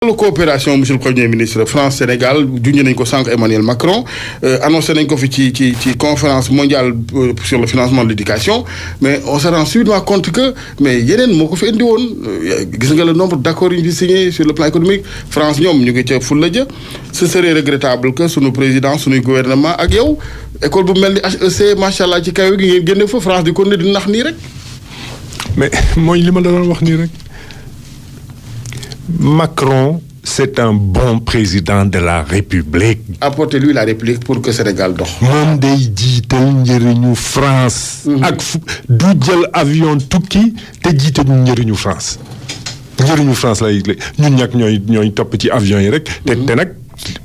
la coopération monsieur le premier ministre France Sénégal junj nañ ko sànq Emmanuel Macron annoncé nañ ko fi ci conférence mondiale sur le financement de l'éducation mais on se rend subitement compte que mais yeneen moo ko fi indi woon gis nga le nombre d'accords yu ñu fi signé sur le plan économique France ñoom ñu ngi ca fulla ja ce serait regrettable que sunu président sunuy gouvernement ak yow école bu mel ni HEC macha allah ci kaw gi ngeen génne fa France di continuer di nax nii rek. mais mooy li ma la doon wax nii rek. Macron, c'est un bon président de la République. Apportez-lui la réplique pour que Sénégal dox. moom day jiital njëriñu France. ak du jël avion tukki te jiital njëriñu France. njëriñu France lay ñun ñag ñooy topp ci avion yi rek. te nag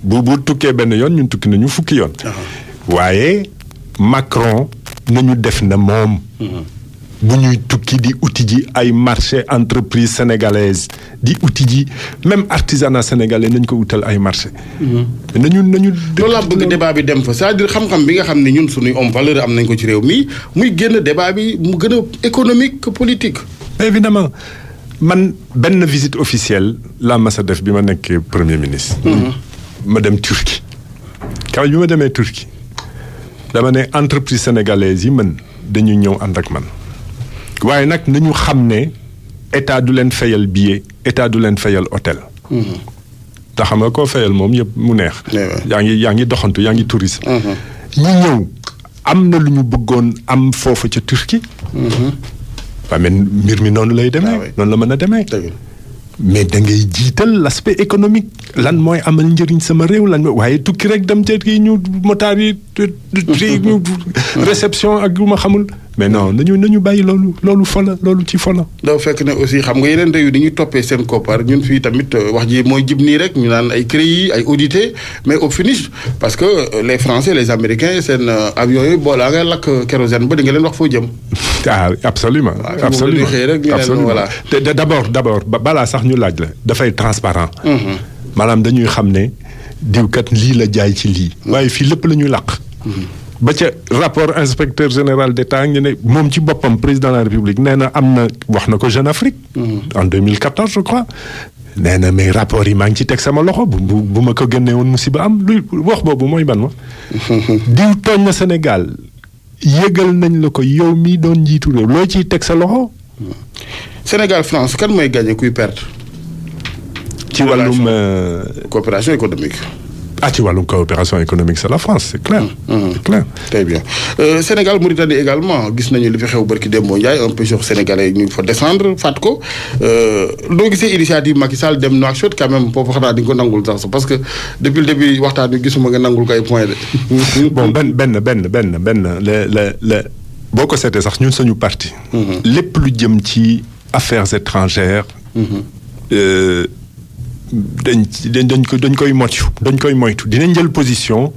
bu tukkee benn yoon ñun tukki nañu fukki yoon. waaye Macron nañu def na moom. bu ñuy tukki di uti ji ay marché entreprise sénégalaise di uti ji même artisanat sénégalais nañ ko utal ay marché nañu loolu laa bëgg débat bi dem fa c'est-à-dire xam-xam bi nga xam ne ñun suñuy homme valeur am nañ ko ci réew mi muy génn débat bi mu gën a économique que politique. évidemment man benn visite officielle laa mas a def bi ma nekkee premier ministre. ma dem Turquie. kaw bi ma demee Turquie dama ne entreprise sénégalaise yi man dañu ñëw ànd ak man. waaye nag nañu xam ne état du leen fayal billet état du leen fayal hôtel. te xam nga koo fayal moom yëpp mu neex. yaa ngi doxantu yaa ngi touriste. ñu ñëw am na lu ñu bëggoon am foofu ca Turquie. waaye mais mbir mi noonu lay demee. noonu la mën a demee. mais da ngay jiital l'aspect économique lan mooy amal njëriñ sama réew lan waaye tukki rek dem ca kii ñu motaar yi ñu réception ak yu ma xamul mais non nañu bàyyi loolu fola loolu ci fola. dafa fekk ne aussi xam nga yeneen réew yi dañuy toppee seen koppar ñun fii tamit wax ji mooy jib nii rek ñu naan ay crédits ay audité mais au finish parce que les Français les Américains seen avions yooyu boolaa ngay lakk kérosène ba di nga leen wax foo jëm. ah absolument absolument voilà. d'abord balaa sax ñu laaj la dafay transparent. maanaam dañuy xam ne diwkat lii la jaay ci lii. waaye fii lépp la ñuy làq. ba ca rapport inspecteur général d'État ñu ne moom ci boppam président de la République nee na am na wax na ko Jeune Afrique. en 2014 je crois. nee na mais rapport yi maa ngi ci teg sama loxo bu ma ko génnee woon musiba am luy wax boobu mooy ban ma. diw tooñ na Sénégal yëgal nañ la ko yow mii doon njiitu réew loo ciy teg sa loxo. Sénégal France kan mooy gagné kuy perte. ci wàllum coopération économique. ci wàllum coopération économique c'est la France c'est clair. c'est clair. très bien Sénégal Mauritanie également gis nañu li fi xew barki Demba Ndiaye un pêcheur sénégalais ñu fa descendre faat ko doo gisee initiative Macky Sall dem Nouakchott quand même foofu xanaa di nga ko nangul sax parce que depuis le début waxtaan bi gisuma nga nangul ko ay point de. bon benn le boo ko seetee sax ñun suñu parti. lépp lu jëm ci affaires étrangères. dañ koy moytu dinañ jël position.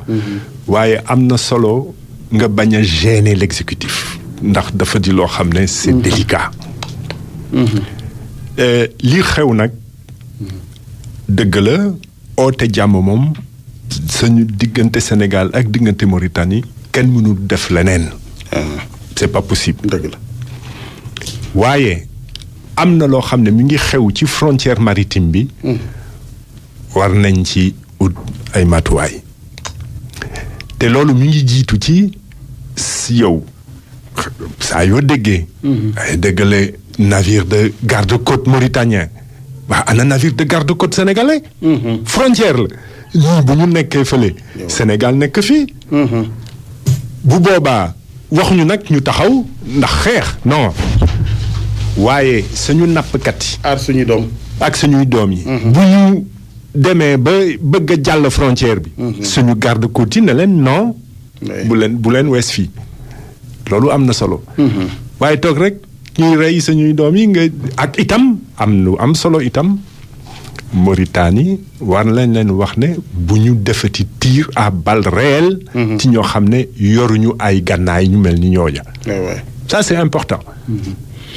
waaye am na solo nga bañ a gêner l'exécutif. ndax dafa di loo xam ne c'est délicat. lii xew nag dëgg la oote jàmm moom suñu diggante Sénégal ak diggante Mauritanie kenn mënul def leneen. c'est pas possible. dëgg la waaye am na loo xam ne mi ngi xew ci frontière maritime bi. war nañ ci ut ay matuwaay. te loolu mi ngi jiitu ci yow saa yoo déggee. ay déggale navire de garde-côte mauritanien waa ana navire de garde-côte sénégalais. frontière la ñii bu ñu nekkee fële. Sénégal nekk fii. bu boobaa waxuñu nag ñu taxaw ndax xeex non waaye suñu nappkat yi. aar suñuy doom. ak suñuy doom yi. bu ñu demee ba bëgg a jàll frontière bi. suñu garde-côte yi ne leen non. bu leen wees fii loolu am na solo. waaye toog rek ñuy rey suñuy doom yi nga ak itam am lu am solo itam Mauritanie war lañ leen wax ne bu ñu defati tir à balles réelles. ci ñoo xam ne yoruñu ay gànnaay ñu mel ni ñooña. ça c'est important.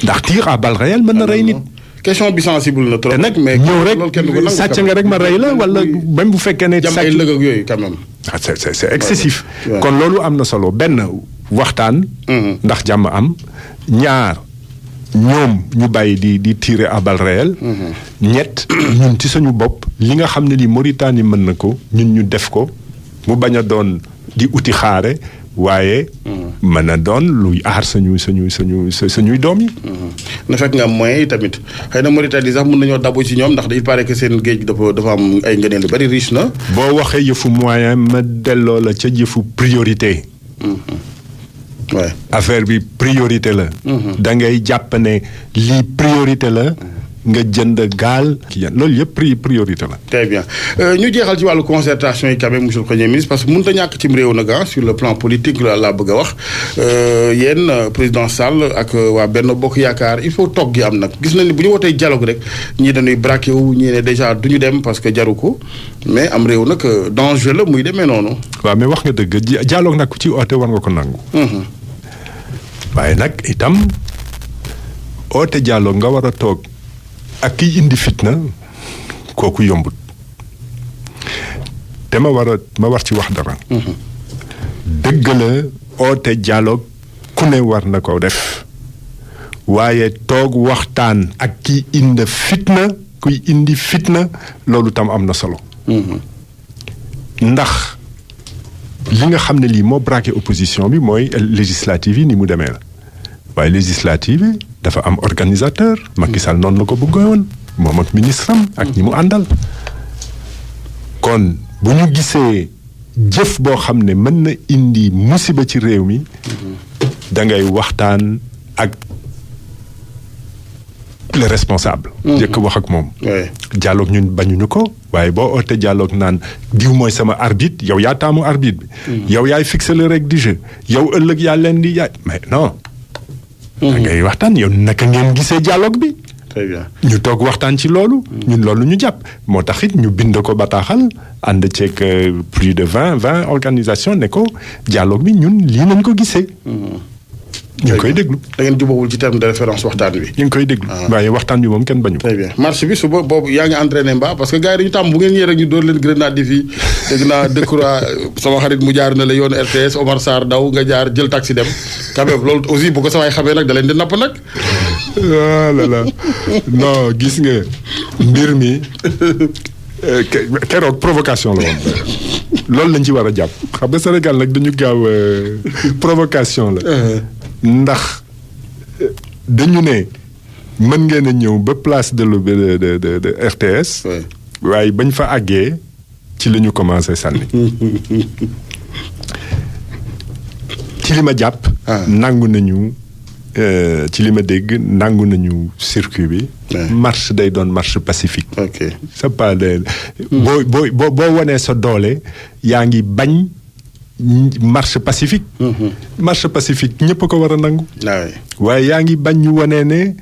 ndax tir à balles réelles mën na rey nit. question bi sensible na trop. nag mais ñëw rek sàcc nga rek ma rey la wala même bu fekkee ne. jam ay lëg ak yooyu quand même. c'est excessif. kon loolu am na solo benn waxtaan. ndax jàmm am ñaar ñoom ñu bàyyi di tirer à balles réelles. ñett ñun ci suñu bopp li nga xam ne li Mauritanie mën na ko ñun ñu def ko mu bañ a doon di uti xaare waaye. mën a doon luy aar suñuy doom yi. na fekk nga am moyens yi tamit xëy na Mauritanie sax mën nañoo dabu ci ñoom ndax il paraît que seen géej dafa am ay ngëneel yu bari riche na. boo waxee yëfu moyen ma delloo la ca yëfu priorité. Ouais. affaire bi priorité la. da ngay jàpp ne lii priorité la. nga jënd gaal. loolu yëpp priorité la. très bien ñu jeexal ci wàllu concertation yi quand même monsieur le premier ministre parce que mënut a ñàkk cim réew nag sur le plan politique laa bëgg a wax yéen président Sall ak waa Benno Bokk Yaakaar il faut toog gi am nag gis nañ ni bu ñu wootee dialogue rek ñii dañuy braqué wu ñii ne déjà du ñu dem parce que jaru ko mais am réew nag danger la muy demee noonu. waaw mais wax nga dëgg dialogue nag ku ci oote war nga ko nangu. waaye nag itam oote dialogue nga war a toog. ak kiy indi fitna kooku yombut te ma war ci wax dara. dëgg la oote dialogue ku ne war na ko def waaye toog waxtaan ak kiy indi fitna loolu tam am na solo. ndax li nga xam ne lii moo braqué opposition bi mooy législative yi ni mu demee la waaye législative yi dafa am organisateur. Macky Sall noonu la ko bëggoon moom ak ministre am ak ñi mu àndal. kon bu ñu gisee jëf boo xam ne mën na indi musiba ci réew mi. da ngay waxtaan ak le responsable. jëkk wax ak moom. dialogue ñun bañuñu ko waaye boo oote dialogue naan diw mooy sama arbitre yow yaa taamu arbitre bi. yow yaay fixer le règle du jeu yow ëllëg yaa leen di yaay mais non. da ngay waxtaan yow naka ngeen gisee dialogue bi. très bien ñu toog waxtaan ci loolu. ñun loolu ñu jàpp moo tax it ñu bind ko bataaxal ànd ceeg plus de 20 organisations ne ko dialogue bi ñun lii nañ ko gisee. ñu ngi koy déglu. da ngeen jubawul ci terme de référence waxtaan bi. ñu ngi koy déglu. waaye waxtaan bi moom kenn bañu ko. très bien marche bi suba boobu yaa ngi entraîné mbaa parce que gars yi dañu tàmm bu ngeen ñëwee rek ñu door leen grenade di fii dégg naa Decroix sama xarit mu jaar na la yoonu RTS Omar Sarr daw nga jaar jël taxi dem quand même loolu aussi bu ko sa waay xamee nag da leen di napp nag. voilà non gis nga mbir mi keroog provocation la woon. loolu lañ ci war a jàpp xam nga Sénégal nag dañu gaaw provocation la. ndax dañu ne mën ngeen a ñëw ba place de RTS. waaye bañ fa àggee ci la ñu commencé sànni. ci li ma jàpp. nangu nañu ci li ma dégg nangu nañu circuit bi. marche day doon marche pacifique. ok c'est pas de. boo wanee sa doole yaa ngi bañ. marche pacifique. marche pacifique ñëpp a ko war a nangu. waaye yaa ngi bañ ñu wane ne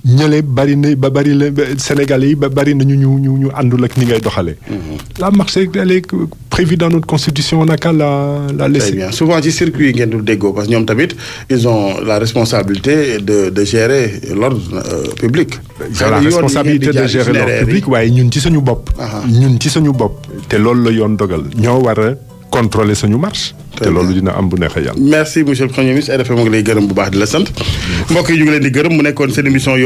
ñële bari na ba bari la Sénégalais yi ba bari na ñu àndul ak ni ngay doxalee. la marche elle est prévue dans notre constitution on n'a qu'à la laisser. très bien souvent ci circuit yi ngeen dul déggoo parce que ñoom tamit ils ont la responsabilité de gérer l'ordre public. la responsabilité de gérer l'ordre public waaye ñun ci suñu bopp. te loolu la yoon dogal ñoo war a contrôler suñu marche. te loolu dina am bu neexee yàlla. merci monsieur le premier ministre RFM mu ngi lay gërëm bu baax di la sant. mbokk yi ñu ngi leen di gërëm mu nekkoon seen émission